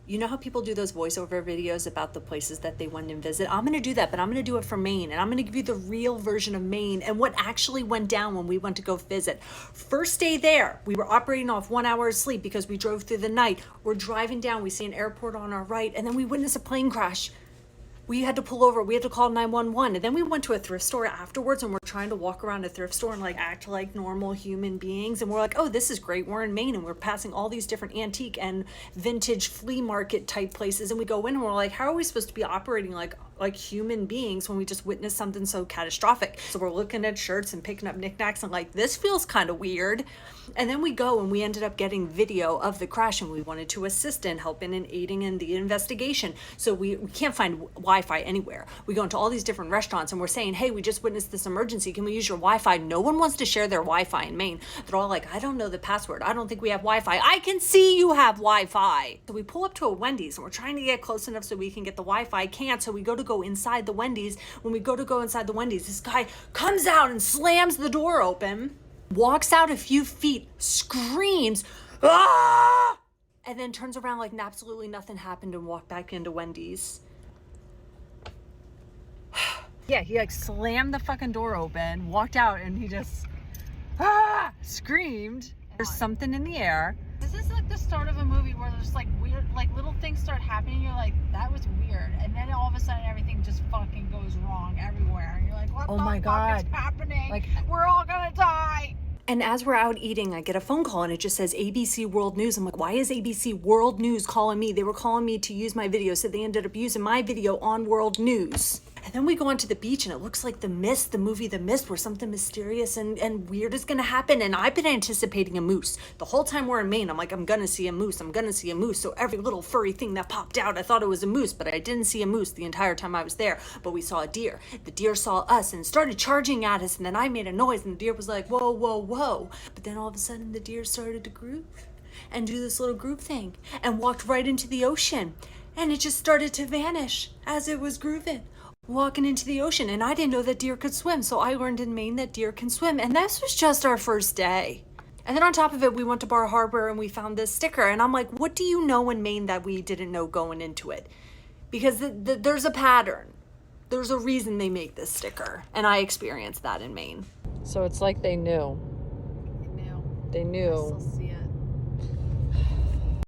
You know how people do those voiceover videos about the places that they went and visit? I'm going to do that, but I'm going to do it for Maine. And I'm going to give you the real version of Maine and what actually went down when we went to go visit. First day there, we were operating off 1 hour of sleep because we drove through the night. We're driving down, we see an airport on our right, and then we witness a plane crash. We had to pull over. We had to call 911. And then we went to a thrift store afterwards, and we're trying to walk around a thrift store and like act like normal human beings. And we're like, oh, this is great. We're in Maine, and we're passing all these different antique and vintage flea market type places. And we go in and we're like, how are we supposed to be operating like human beings when we just witnessed something so catastrophic? So we're looking at shirts and picking up knickknacks and like, this feels kind of weird. And then we go and we ended up getting video of the crash, and we wanted to assist in helping and aiding in the investigation. So we can't find Wi-Fi anywhere. We go into all these different restaurants and we're saying, hey, we just witnessed this emergency. Can we use your Wi-Fi? No one wants to share their Wi-Fi in Maine. They're all like, I don't know the password. I don't think we have Wi-Fi. I can see you have Wi-Fi. So we pull up to a Wendy's and we're trying to get close enough so we can get the Wi-Fi. Can't. So we go inside the Wendy's. When we go inside the Wendy's, this guy comes out and slams the door open, walks out a few feet, screams, ah! And then turns around like absolutely nothing happened and walked back into Wendy's. Yeah, he like slammed the fucking door open, walked out, and he just screamed. There's something in the air. This is like the start of a movie where there's like weird, like little things start happening. You're like, that was weird, and then all of a sudden everything just fucking goes wrong everywhere, and you're like, what the fuck is happening? Like, we're all gonna die. And as we're out eating, I get a phone call and it just says ABC World News. I'm like, why is ABC World News calling me? They were calling me to use my video, so they ended up using my video on World News. And then we go onto the beach and it looks like The Mist, the movie The Mist, where something mysterious and weird is gonna happen. And I've been anticipating a moose. The whole time we're in Maine, I'm like, I'm gonna see a moose, I'm gonna see a moose. So every little furry thing that popped out, I thought it was a moose, but I didn't see a moose the entire time I was there. But we saw a deer. The deer saw us and started charging at us, and then I made a noise and the deer was like, whoa, whoa, whoa. But then all of a sudden the deer started to groove and do this little groove thing and walked right into the ocean. And it just started to vanish as it was grooving, walking into the ocean. And I didn't know that deer could swim, so I learned in Maine that deer can swim. And this was just our first day. And then on top of it, we went to Bar Harbor and we found this sticker. And I'm like, what do you know in Maine that we didn't know going into it? Because there's a pattern. There's a reason they make this sticker. And I experienced that in Maine. So it's like they knew. They knew. They knew. I still see it.